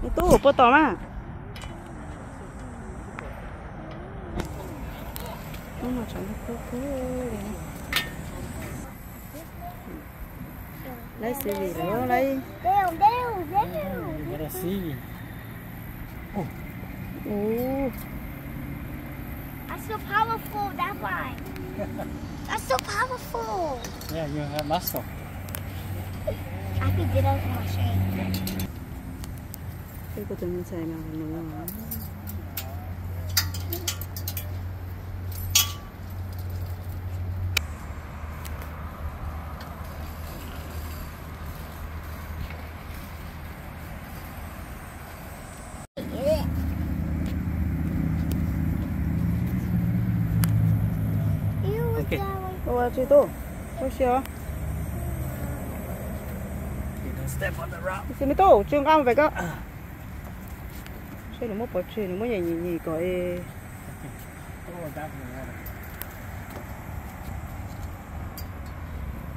Itu potong mah. Nó chẳng có lấy xì gì nữa lấy. Gotta see. Oh. That's so powerful, that one. That's so powerful. Yeah, you have muscle. I could get out of my shade. Cái của tụi mình xài mà nó Okay. Ủa chị tu, có sao? Step on the rock. Chị mới tu, trường cao vậy cơ. Sao nó mất bỏ chuyện, nó mất nhảy nhảy coi. Oh, that one.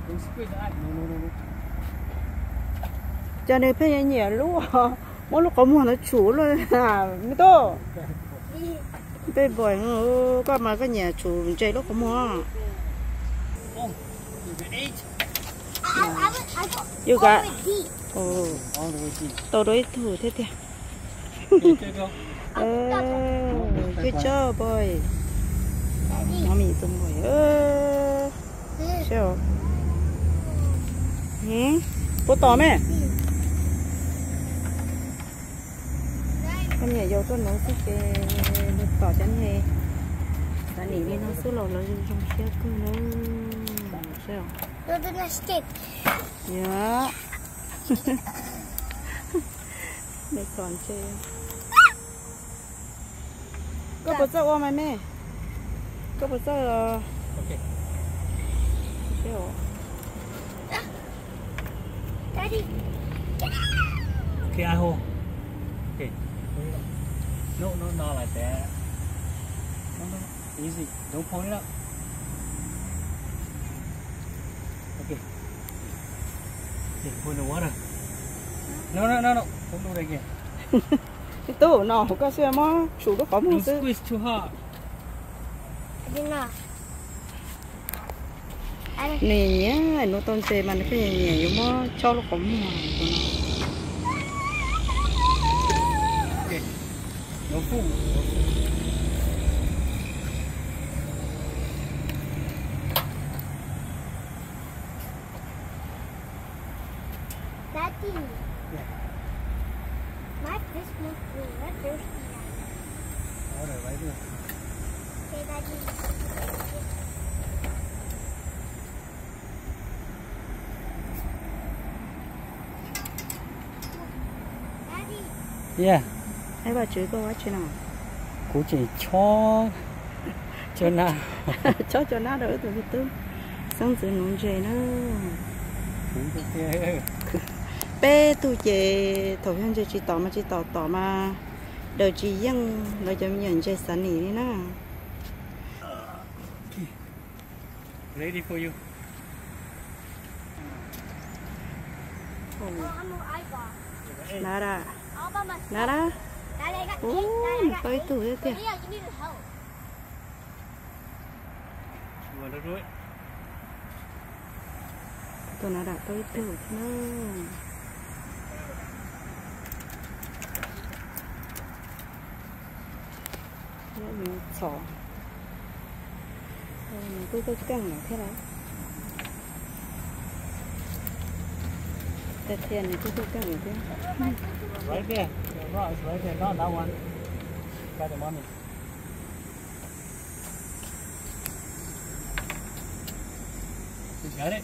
Don't squeeze that. No. Cho nên phải nhảy nhảy luôn. Mỗi lúc có mua nó chủ luôn à, mới tu. Bây bồi nó có mà cái nhà chủ chơi lúc có mua. Oh, you can eat. You got. Oh, all the way deep. Tôi đối thủ thế thì. Okay, go. Good job, boy. Mommy tung boy. Sao? Bố tỏ mẹ. Con nhà vô tôi nấu sức cái nước tỏ chắn hè. Đã nỉ đi nó sức lầu nó trong xe cơ nó. Sao? You're gonna stick. Dạ. Mẹ còn chơi. Có bớt sao ôm mẹ? Có bớt sao Okay. Sao? Daddy. Okay, I hold. Okay. No, not like that. No. Easy. Don't pull it up. Okay. Okay, put in the water. No. Don't do that again. Cái tủ nó có xe mà chủ nó có một Don't sự. squeeze too hard. I did not. Nè nhá, nó tôn xe mà nó cái nhẹ nhẹ giống mà cho nó có một Okay. No food. Daddy. Yeah. My fish must be not thirsty now. Water right there. Okay, Daddy. Daddy. Yeah. Thấy bà chửi cô quá chứ nào. Cô chỉ cho nào. Cho nó đỡ từ từ. Xong rồi nón dề nó. Bé tu chế thầu hiện giờ chỉ tỏ mà đời chỉ dân đời cho nhận chơi sẵn này đi na. Ready for you. Nara. All by myself. Nara. Daddy, I got Ô, Daddy, I got tới tủ thế kìa. Yeah, you need help. You want to do it? Tụi nó đã tới tủ nữa. Mình xỏ. Mình cứ cái căng này thế nào. Thế thì mình cứ căng này thế. Right there. The rock is right there. Not that one. Got the money. You got it?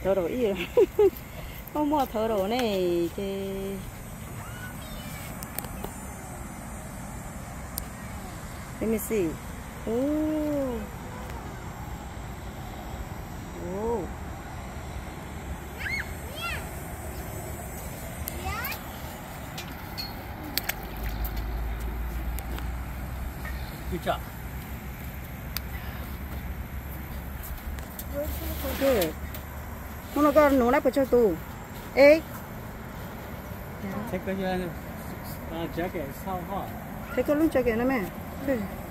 Thở đồ ý rồi. Không mua thở đồ này thì let me see. Oh. Good job. Good. nó có nụ nắp cho tù ê Take cái jacket sau hot. thấy có lúc cho kìa nó mẹ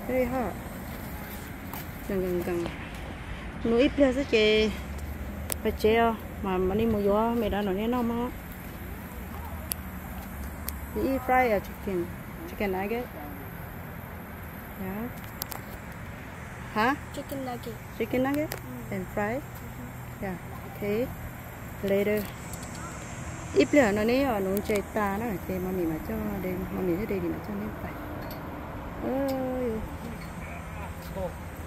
đây ha gần nụ ít ra sẽ chè phải chè mà đi mua gió mẹ đã nói nên nó mà you eat fried or chicken nugget yeah huh chicken nugget and fried yeah okay later ít nữa nó nấy ở nó chơi ta nó chơi mà mình mà cho đây mà mình ở đây thì mà cho nên phải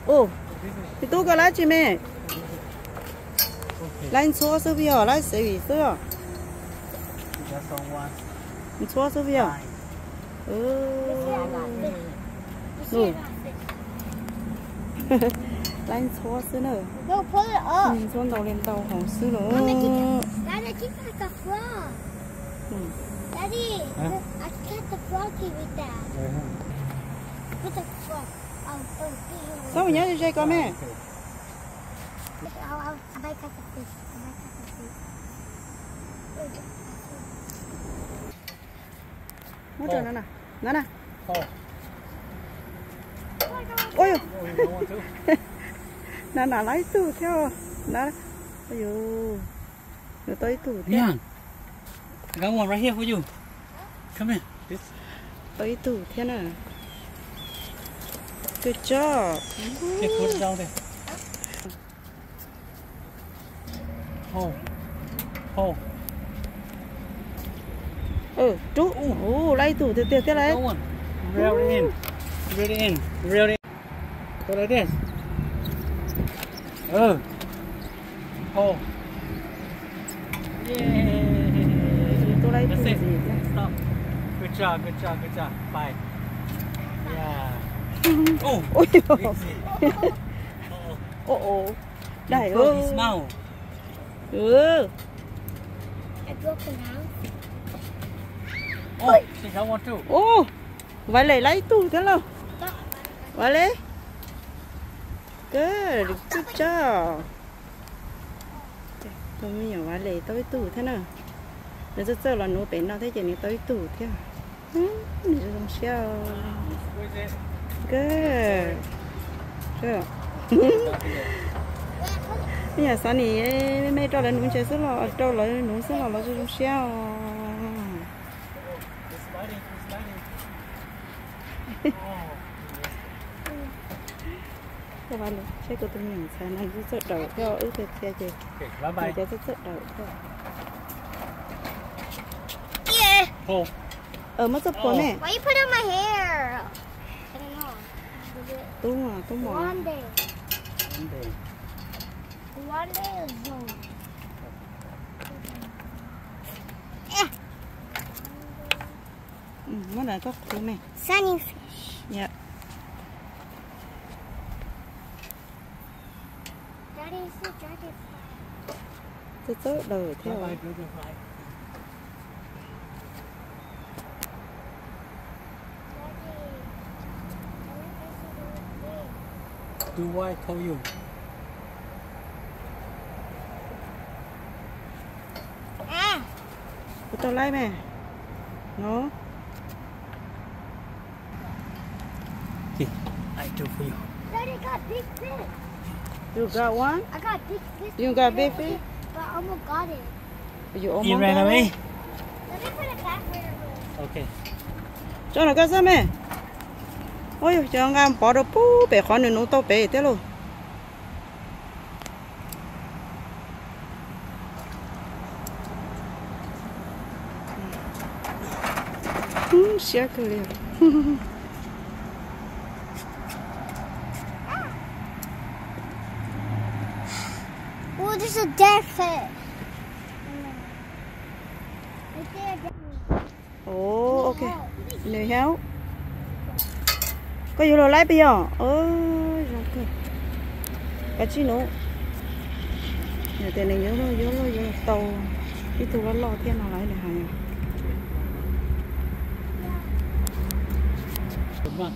ô thì tôi có lá chi mẹ lấy xóa số video lấy sẽ bị xóa xóa số video lấy xóa số nữa No, pull it up. xóa đầu lên đầu hỏng số nữa Daddy, keep like a frog. Daddy, I catch the froggy with that. With the frog. sao mà nhớ cho chơi con mẹ I might catch a fish. Hỗ trợ nó nè Oh. ôi Oh, you don't want to? nè lấy tủ theo nè ôi dồi nó tới tủ theo Yeah. I got one right here for you. Come here. This. tới tủ theo nè good job Okay, put it down there. Oh. trú lấy tủ theo cái đấy Go on. Reel it in. Reel it in. Go like this. Oh. Yeah. tôi lấy tủ That's gì it. thế Stop. Good job. Bye. Yeah. Oh. ôi dồi Oh. đầy Broke ơi his mouth. I broke it now. Oh, she don't want to. vậy lấy tủ thế nào vậy lấy good job tôi mới nhỏ vậy lấy tới tủ thế nào nó rất là nó bé nó thấy chỉ nó tới tủ thế nó không sao Where's it? good good bây giờ sao này mấy trò lên núi chơi rất là trò lên núi rất là nó không sao It's sliding. các bạn chơi của tôi mình sáng nay rất sợ đầu theo ước theo chơi Okay, bye. chơi rất sợ đầu theo Yeah. Oh. mất sắp của mẹ Why you put on my hair? I don't know. tôi mò One day. One day. One day is no. nó là có của mẹ Sunny fish. dạ Daddy, is the dragonfly. rất sợ đầu theo Bye, dragonfly. Do what I told you. của tôi lấy mẹ nó Okay, I do for you. Daddy got big fish. you got one I got big fish. you got big fish But I almost got it. you You ran away? Let me put it back where it was. Okay. cho nó có sao mẹ ôi cho ngang bỏ đồ bú bể khó nên nó to bể thế luôn xé cơ liền Oh, there's a dead fish. Right there. ồ ok này héo có vô đồ lấy bây giờ ơi rồi cái chi nữa nhà tiền này vô tàu cái tàu nó lo thiên nào lấy này hàng Come on.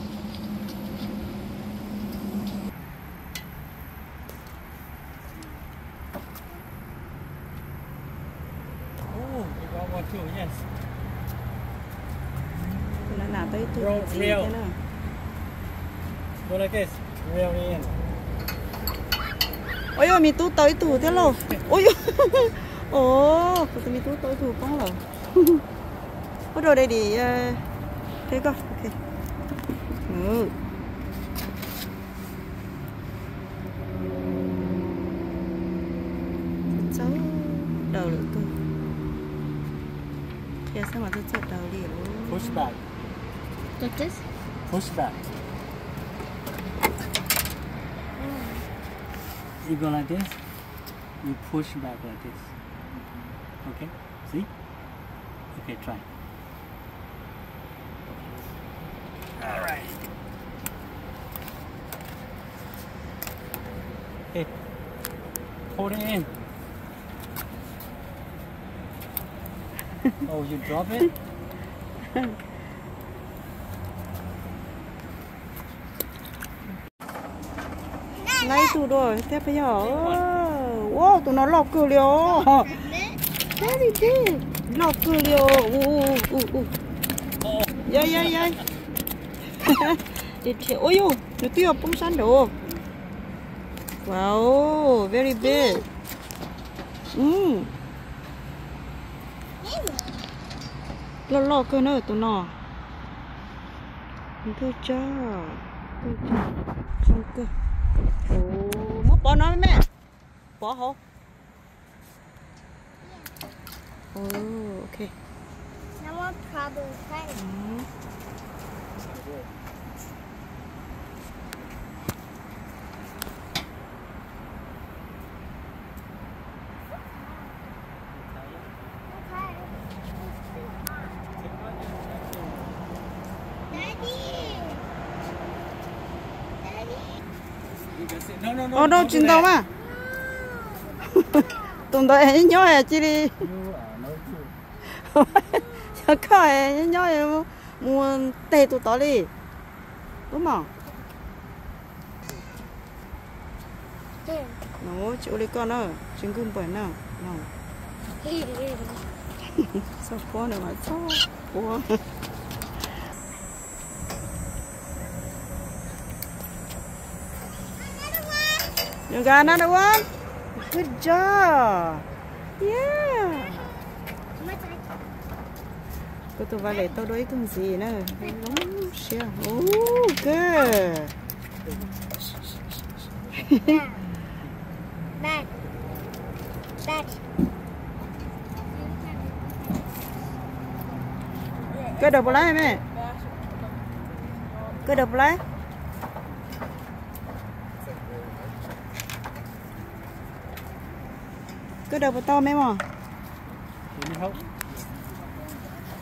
too, yes. Nó là tới tủ Roll gì real. thế nào? Go like this. Reel in. Ôi ôi, mi tú tới tủ thế rồi. Ôi ôi. Ồ, có mi tú tới tủ con rồi. Bắt đầu đây đi thế coi. Ok. Ừ. Cháu đầu nữa cơ. Thế sao mà rất đầu đi rồi. Push back. Like this? Push back. You go like this. You push back like this. Okay? See? Okay, try. Alright. Okay. Hold it in. Oh, you drop it? Lấy tủ rồi, thế bây giờ. Wow, tụi nó lọc cửa liều. Thế đi đi. Lọc cửa liều. Dây dây dây. Đi theo. Ôi dồi, nó tiêu bông sắn đồ. Wow, very big. Lọc cửa nữa tụi nó. Good job. Good job. Xong cơ. Ồ, mất bỏ nó mẹ. Bỏ hả? Ồ, ok. Someone probably playing. No, no, no. Ồ, đâu chín đâu mà. Tụi tôi nhớ là chi đi. You are no good. Sao coi nhớ là mua tê tụi tao đi. Đúng không? Nó chịu đi con ơi, trứng cơm bẩn nào. Sao khó nữa mà sao khó. You got another one? Good job. Yeah. Cô tụi vào lấy tao đối con gì nữa. Đúng xíu. Oh, good. Dad. Dad. Cái đầu lại mẹ. Cái đầu lại. Cái đầu to mẹ mà.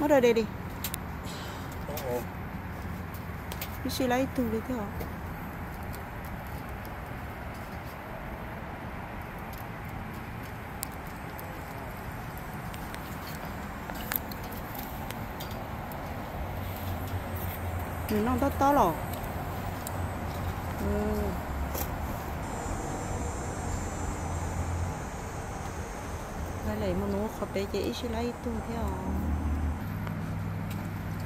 Mất rồi đây đi. Cái gì lấy tủ đi theo. Nó to lỏ. Lấy một nụ khập để chị sẽ lấy tủ theo.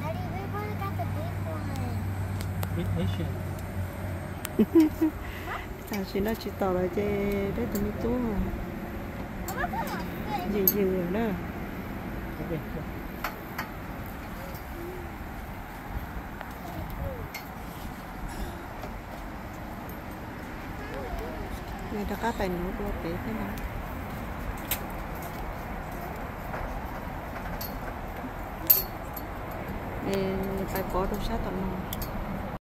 Daddy, we both got the big one. Big Asian. Sao chị nó chỉ tỏ lại chơi đấy tụi mình tú mà. Gì rồi đó. Okay. Người ta cá tài nấu đua tế thế nào. Phải có đồ sát tận nào.